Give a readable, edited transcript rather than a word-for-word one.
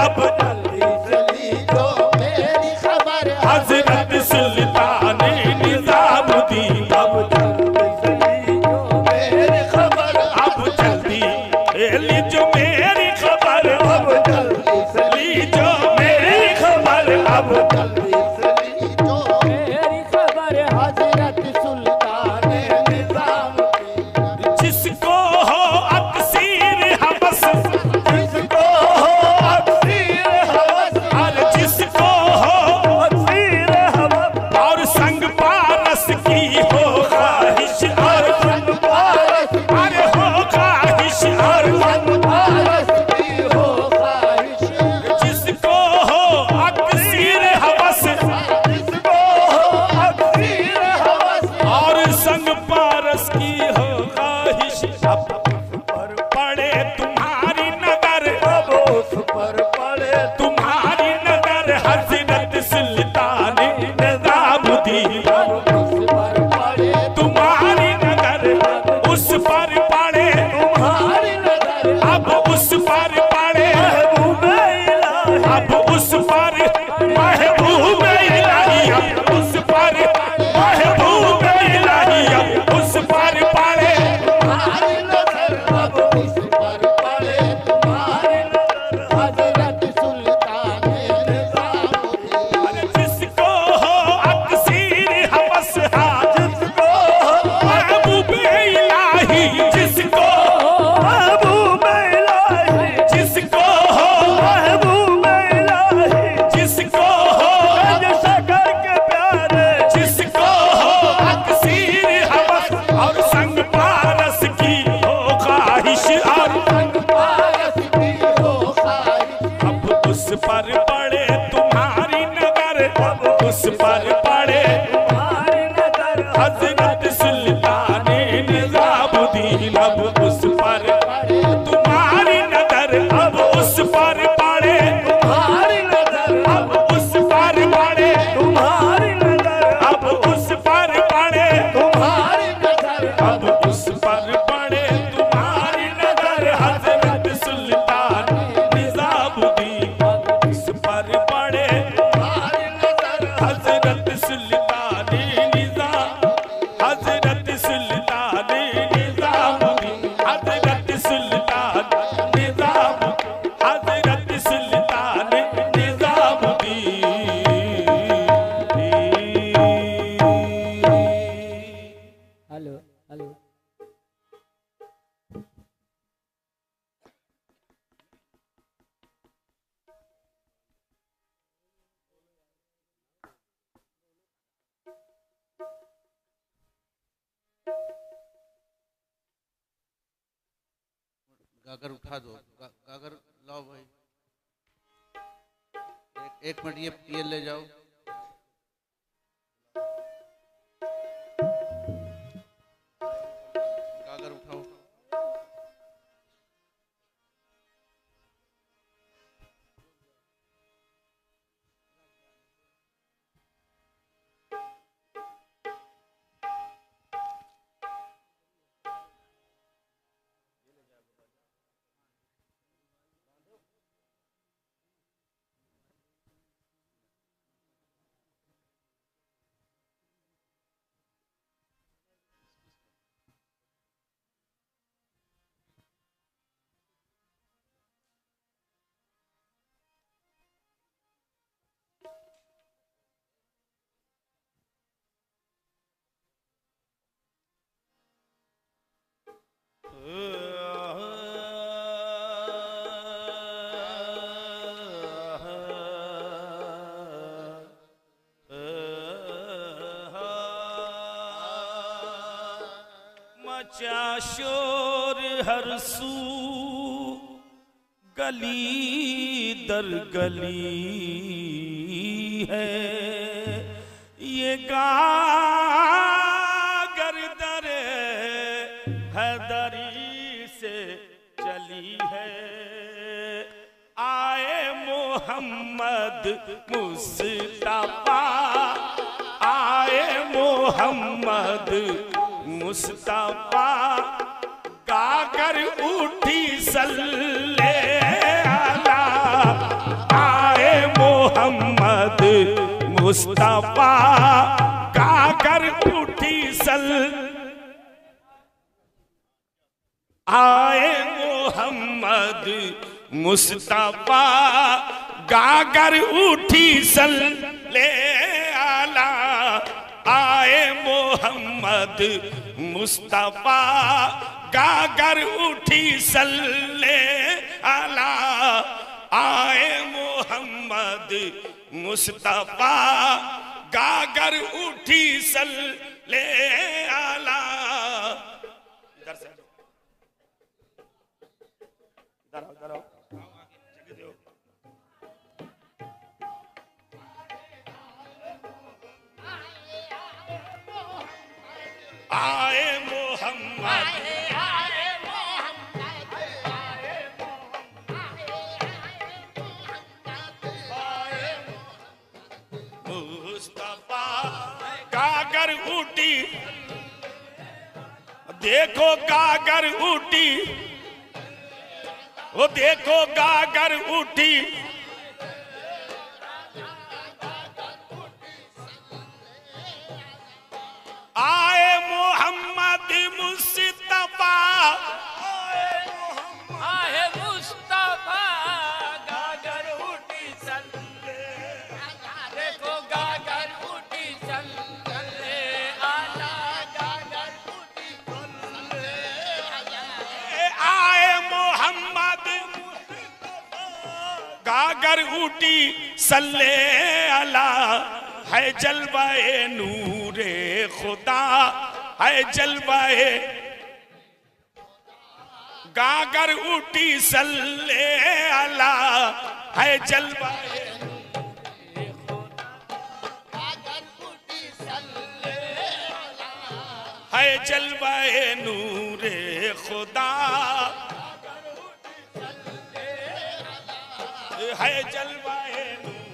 अब जल्दी चली जो मेरी खबर, हजरत सुल्तान निजामुद्दीन अब जल्दी चली जो मेरी खबर, अब जल्दी ली जो मेरी खबर, अब जल्दी चली जो मेरी खबर, अब जल्दी चली जो मेरी खबर, हजरत सुल्तान निजामुद्दीन। जिसको हो अक्सीर हवस, जिसको हो अक्सीर हवस, अरे जिसको हो अक्सीर हवस, और संग पारस की हो ख्वाहिश, और संग पारस, अरे हो ख्वाहिश, और संग पारस की हो ख्वाहिश। जिसको हो अक्सीर हवस, जिसको हो अक्सीर हवस, और संग पारस की हो ख्वाहिश, अब पर पड़े तुम्हारी नजर, अब उस पर पड़े तुम्हारी नजर, हजरत सुल्तान निजामुद्दीन अब उस पर पड़े तुम्हारी नजर, उस पर पड़े तुम्हारी नजर, अब उस पर पड़े महबूब इलाही, अब उस पर महबूब इलाही, अब उस पर महबूब इलाही, अब उस पर पड़े तुम्हारी नजर, अब उस पर पड़े तुम्हारी नजर, हजरत सुल्तान निजामुद्दीन। अरे जिसको हो अक्सीर हवस, जिसको हो महबूब इलाही, जिसको हो महबूब इलाही, जिसको हो महबूब इलाही, जिसको हो शकर के प्यारे, जिसको हो अक्सीर हवस, और संग पारस की हो ख्वाहिश, और संग पारस की हो ख्वाहिश। अब उस पर पड़े तुम्हारी नजर, अब उस पर पड़े तुम्हारी नजर, हजरत सुल्तान निजामुद्दीन अब उस पर पड़े तुम्हारी नजर, अब उस पर पड़े तुम्हारी नजर, अब उस पर पड़े तुम्हारी नजर, अब उस पर पड़े तुम्हारी नजर, अब उस पर पड़े तुम्हारी नजर, हजरत सुल्तान निजामुद्दीन अब उस पर पड़े तुम्हारी नजर, हजरत सुल्तान निजाम, हजरत सुल्तान निजामुद्दीन, हजरत सुल्तान निजाम, हजरत सुल्तान निजामुद्दीन। हेलो हेलो गागर उठा दो, गागर लाओ भाई, एक मिनट ये ले जाओ। गागर उठाओ। मचा शोर हर सू, गली दर गली है, ये गागर दरे हैदरी से चली है। आए मोहम्मद मुस्तफा, आए मोहम्मद मुस्तफा, गागर उठी सल्ले अला मुस्तफा गागर उठी सल आए मोहम्मद मुस्तफा गागर उठी सल ले आला आए मोहम्मद मुस्तफा गागर उठी सल्ले आला आए मोहम्मद मुस्तफा गागर उठी सल्ले आला। इधर से इधर आओ आए मोहम्मद मुस्तफा गागर उठी देखो गागर उठी वो देखो गागर उठी आए मोहम्मद मुस्तफा आए मुस्तफा गागर उठी सल्ले देखो गागर उठी सल्ले आला गागर उठी सल्ले आए मोहम्मद गागर उठी सल्ले अला है जलवाए नूरे खुदा है जलवाए गागर उठी सल्ले अला है जलवाए है जलवाए नूरे खुदा है जलवाए नूरे